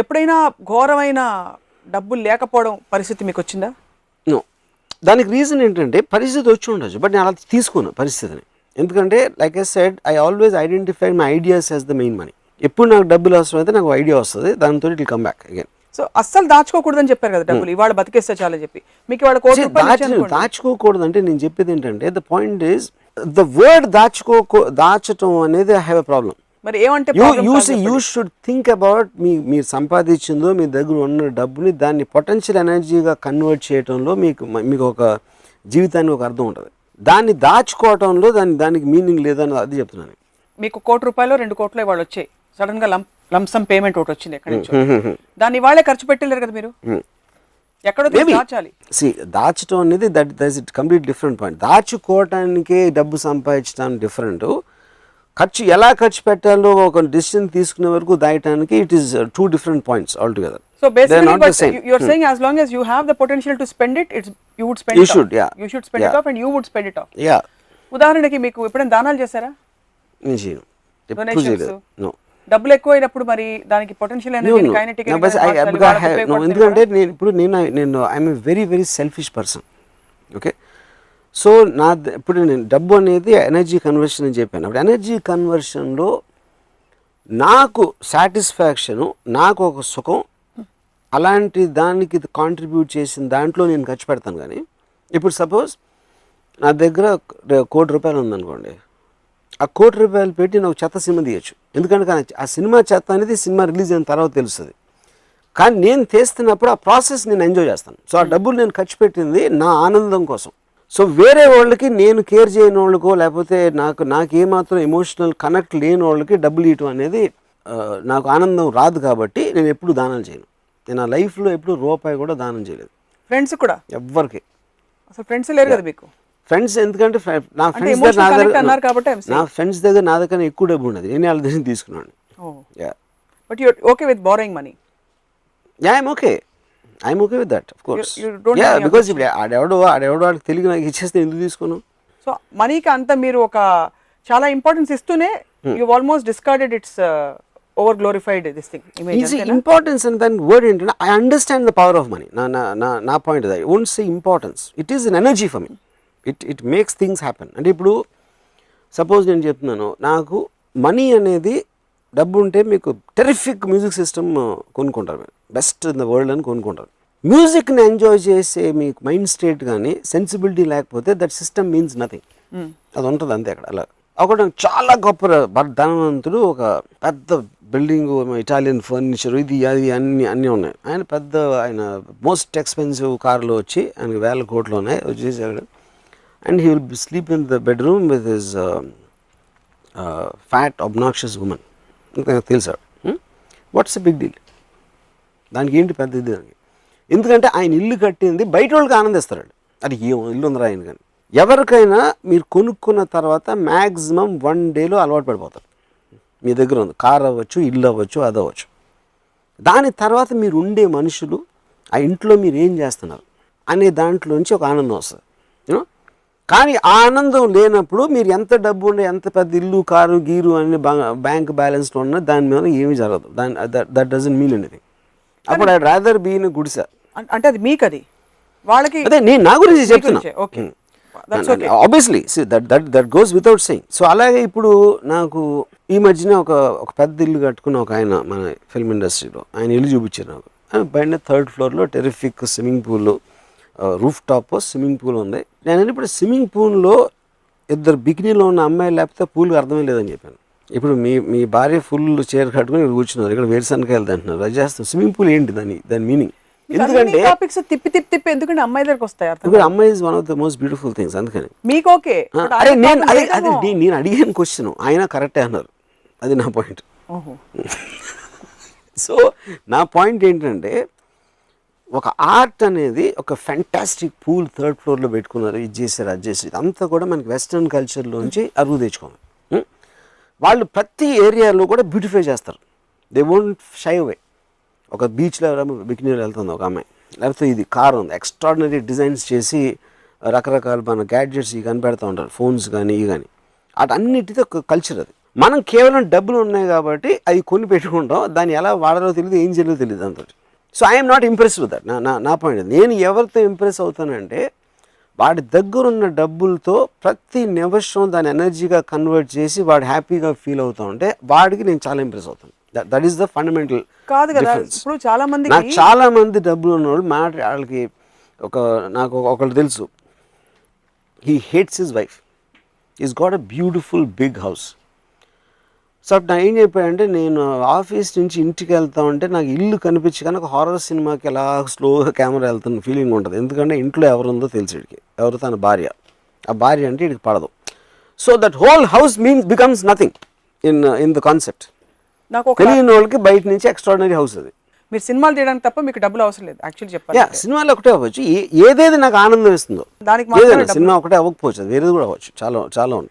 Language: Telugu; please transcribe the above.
ఎప్పుడైనా ఘోరమైన డబ్బులు లేకపోవడం పరిస్థితి మీకు వచ్చిందా? నో. దానికి రీజన్ ఏంటంటే పరిస్థితి వచ్చి ఉండొచ్చు, బట్ నేను అలా తీసుకోను పరిస్థితిని. ఎందుకంటే like I said, I always identify my ideas as the main money. ఎప్పుడు నాకు డబ్బులు అవసరం అయితే నాకు ఐడియా వస్తుంది, దాంతో it will come back again. So అస్సలు దాచుకోకూడదని చెప్పారు కదా డబ్బులు, ఇవాళ బతికేస్తే చాలని చెప్పి. మీకు ఇవాళ దాచుకోకూడదు అంటే నేను చెప్పేది ఏంటంటే, the point is the word దాచటం అనేది ఐ హ్యావ్ ఎ ప్రాబ్లం. మరి ఏమంటే యూ షుడ్ థింక్ అబౌట్ మీరు సంపాదించిందో మీ దగ్గర ఉన్న డబ్బుని దాన్ని పొటెన్షియల్ ఎనర్జీగా కన్వర్ట్ చేయడంలో మీకు ఒక జీవితానికి ఒక అర్థం ఉంటుంది. దాన్ని దాచుకోవటంలో దానికి మీనింగ్ లేదని అది చెప్తున్నాను. మీకు ₹1 2 కోట్లు ఇవాళ వచ్చాయి, సడన్ గా లంసమ్ పేమెంట్ ఒకటి వచ్చింది ఎక్కడి నుంచి, దాన్ని ఇవాళే ఖర్చు పెట్టలేరు కదా మీరు, ఎక్కడో దాచాలి. దాచడం అనేది that it complete different point. దాచుకోవటానికే డబ్బు సంపాదించడం డిఫరెంట్, ఎలా ఖర్చు పెట్టాలో ఒక డిసిషన్ తీసుకునే వరకు దాయటానికి it is 2 different points altogether. So basically you are saying as long as you have the potential to spend it, you would spend it off. You should spend it off and you would spend it off. Yeah. ఉదాహరణకి మీకు ఎప్పుడైనా దానాలు చేశారా? నేను చేయను, ఎప్పుడు చేయలేదు. నో. డబ్బులు ఎక్కువైనప్పుడు మరి దానికి పొటెన్షియల్ ఎనర్జీ కైనెటిక్ ఎందుకంటే నేను I'm a very very selfish person. Okay, so ఇప్పుడు నేను డబ్బు అనేది ఎనర్జీ కన్వర్షన్ అని చెప్పాను. అప్పుడు ఎనర్జీ కన్వర్షన్లో నాకు సాటిస్ఫాక్షను, నాకు ఒక సుఖం, అలాంటి దానికి కాంట్రిబ్యూట్ చేసిన దాంట్లో నేను ఖర్చు పెడతాను. కానీ ఇప్పుడు సపోజ్ నా దగ్గర ₹1,00,00,000 ఉందనుకోండి, ఆ ₹1,00,00,000 పెట్టి నాకు చెత్త సినిమా తీయచ్చు. ఎందుకంటే ఆ సినిమా చెత్త అనేది సినిమా రిలీజ్ అయిన తర్వాత తెలుస్తుంది. కానీ నేను తీస్తున్నప్పుడు ఆ ప్రాసెస్ నేను ఎంజాయ్ చేస్తాను. సో ఆ డబ్బులు నేను ఖర్చు పెట్టింది నా ఆనందం కోసం. సో వేరే వాళ్ళకి, నేను కేర్ చేయని వాళ్ళకో లేకపోతే నాకు ఏమాత్రం ఎమోషనల్ కనెక్ట్ లేని వాళ్ళకి డబ్బులు ఇవ్వటం అనేది నాకు ఆనందం రాదు. కాబట్టి నేను ఎప్పుడు దానం చేయను. నేను ఆ లైఫ్లో ఎప్పుడు రూపాయి కూడా దానం చేయలేదు. ఫ్రెండ్స్ కూడా ఎవ్వరికి. అసలు ఫ్రెండ్స్ లేరు కదా మీకు? ఫ్రెండ్స్ ఎందుకంటే నా ఫ్రెండ్స్ దగ్గర నా దగ్గర ఎక్కువ డబ్బు ఉండదు, నేను వాళ్ళ దగ్గర తీసుకున్నాను. But you are okay with borrowing money? Yeah, I'm okay with that, of course. Yeah, because ఆడెవడో వాడికి తెలియక నాకు ఇచ్చేస్తే ఎందుకు తీసుకోను? సో మనీకి అంత మీరు ఒక చాలా ఇంపార్టెన్స్ ఇస్తూనే you almost discarded it's over glorified this thing image. Importance అని దాని వర్డ్ ఏంటంటే, I understand the power of money. నా point I won't say importance, it is an energy for me. It makes things happen. అంటే ఇప్పుడు సపోజ్ నేను చెప్తున్నాను, నాకు మనీ అనేది డబ్బు ఉంటే మీకు టెరిఫిక్ మ్యూజిక్ సిస్టమ్ కొనుక్కుంటారు, మీరు బెస్ట్ ఇన్ ద వరల్డ్ అని కొనుక్కుంటారు. మ్యూజిక్ని ఎంజాయ్ చేసే మీకు మైండ్ స్టేట్ కానీ సెన్సిబిలిటీ లేకపోతే దట్ సిస్టమ్ మీన్స్ నథింగ్. అది ఉంటుంది అంతే. అక్కడ అలా ఒకటి చాలా గొప్ప ధనవంతుడు, ఒక పెద్ద బిల్డింగ్, ఇటాలియన్ ఫర్నిచర్, ఇది అది అన్నీ ఉన్నాయి. ఆయన మోస్ట్ ఎక్స్పెన్సివ్ కార్లో వచ్చి ఆయనకి ₹1,000 కోట్లు ఉన్నాయి వచ్చేసాడు. And he will sleep in the bedroom with his fat, obnoxious woman. తెలుసాడు. What's a big deal? దానికి ఏంటి పెద్ద ఇది? ఎందుకంటే ఆయన ఇల్లు కట్టింది బయట వాళ్ళకి ఆనందిస్తాడు. అది ఏ ఇల్లు ఉందరా ఆయన. కానీ ఎవరికైనా మీరు కొనుక్కున్న తర్వాత మ్యాక్సిమం 1 dayలో అలవాటు పడిపోతారు. మీ దగ్గర ఉంది కార్ అవ్వచ్చు, ఇల్లు అవ్వచ్చు, అది అవ్వచ్చు. దాని తర్వాత మీరు ఉండే మనుషులు, ఆ ఇంట్లో మీరు ఏం చేస్తున్నారు అనే దాంట్లోంచి ఒక ఆనందం వస్తుంది. కానీ ఆ ఆనందం లేనప్పుడు మీరు ఎంత డబ్బు ఉండే, ఎంత పెద్ద ఇల్లు, కారు, గీరు అన్ని బ్యాంక్ బ్యాలెన్స్లో ఉన్నా దాని మీద ఏమీ జరగదు. That doesn't mean anything. అప్పుడు ఐ రాదర్ బీ ఇన్ గుడిసె. అంటే అది మీకు, అది వాళ్ళకి. అదే నేను నా గురించి చెప్తున్నా. Obviously that goes without saying. So అలాగే ఇప్పుడు నాకు ఈ మధ్యన ఒక పెద్ద ఇల్లు కట్టుకున్న ఒక ఆయన మన ఫిల్మ్ ఇండస్ట్రీలో, ఆయన ఇల్లు చూపించారు నాకు. పైన 3rd floorలో terrific swimming pool, rooftop swimming pool ఉంది. నేను ఇప్పుడు స్విమ్మింగ్ పూల్లో 2 బికినీలో ఉన్న అమ్మాయి లేకపోతే పూల్కి అర్థమే లేదని చెప్పాను. ఇప్పుడు మీ భార్య ఫుల్ చీర కట్టుకుని ఇక్కడ కూర్చున్నారు, ఇక్కడ వేరుశనకాయలు అంటున్నారు, అది చేస్తాం. స్విమ్మింగ్ పూల్ ఏంటి దాని మీనింగ్? ఎందుకంటే తిప్పి ఎందుకంటే అమ్మాయి దగ్గరకు వస్తాయి. అమ్మాయి is one of the most beautiful things. అందుకని మీకు ఓకే. అదే నేను అడిగిన క్వశ్చన్ ఆయన కరెక్టే అన్నారు, అది నా పాయింట్. సో నా పాయింట్ ఏంటంటే, ఒక ఆర్ట్ అనేది ఒక ఫ్యాంటాస్టిక్ పూల్ 3rd floorలో పెట్టుకున్నారు, ఇది చేశారు, అది చేశారు. ఇదంతా కూడా మనకి వెస్ట్రన్ కల్చర్లోంచి అరువు తెచ్చుకోవాలి. వాళ్ళు ప్రతి ఏరియాలో కూడా బ్యూటిఫై చేస్తారు. They won't shy away. ఒక బీచ్లో బికినీలో వెళ్తుంది ఒక అమ్మాయి, లేకపోతే ఇది కార్ ఉంది, ఎక్స్ట్రాడినరీ డిజైన్స్ చేసి రకరకాల మన గ్యాడ్జెట్స్ ఇవి కనిపెడతా ఉంటారు, ఫోన్స్ కానీ ఇవి కానీ. అన్నిటితో ఒక కల్చర్ అది. మనం కేవలం డబ్బులు ఉన్నాయి కాబట్టి అవి కొని పెట్టుకుంటాం, దాన్ని ఎలా వాడాలో తెలియదు, ఏం చేయాలో తెలియదు అంత. So I'm not impress with that. నా పాయింట్ నేను ఎవరితో ఇంప్రెస్ అవుతానంటే వాడి దగ్గర ఉన్న డబ్బులతో ప్రతి నిమిషం దాని ఎనర్జీగా కన్వర్ట్ చేసి వాడు హ్యాపీగా ఫీల్ అవుతా ఉంటే వాడికి నేను చాలా ఇంప్రెస్ అవుతాను. దట్ ఈస్ ద ఫండమెంటల్ కాదు కదా. ఇప్పుడు చాలా మంది నాకు చాలా మంది డబ్బులు ఉన్నవాళ్ళు వాళ్ళకి నాకు ఒకళ్ళు తెలుసు, he hates his wife, is got a beautiful big house. So అప్పుడు నా ఏం చెప్పాడంటే, నేను ఆఫీస్ నుంచి ఇంటికి వెళ్తా ఉంటే నాకు ఇల్లు కనిపించి కానీ ఒక హారర్ సినిమాకి ఎలా స్లోగా కెమెరా వెళ్తున్న ఫీలింగ్ ఉంటుంది. ఎందుకంటే ఇంట్లో ఎవరుందో తెలిసి వీడికి, ఎవరు తన భార్య, ఆ భార్య అంటే వీడికి పడదు. So that whole house becomes nothing in the concept. నాకు ఒక తెలియని వాళ్ళకి బయట నుంచి ఎక్స్ట్రాడినరీ హౌస్ అది. మీరు సినిమాలు తీయడానికి తప్ప మీకు డబ్బులు అవసరం లేదు యాక్చువల్లీ చెప్పాలి. సినిమాలు ఒకటే అవ్వచ్చు, ఏదేది నాకు ఆనందం ఇస్తుందో దానికి ఏదైనా సినిమా ఒకటే అవ్వకపోవచ్చు, అది వేరేది కూడా అవ్వచ్చు, చాలా చాలా ఉంటాయి.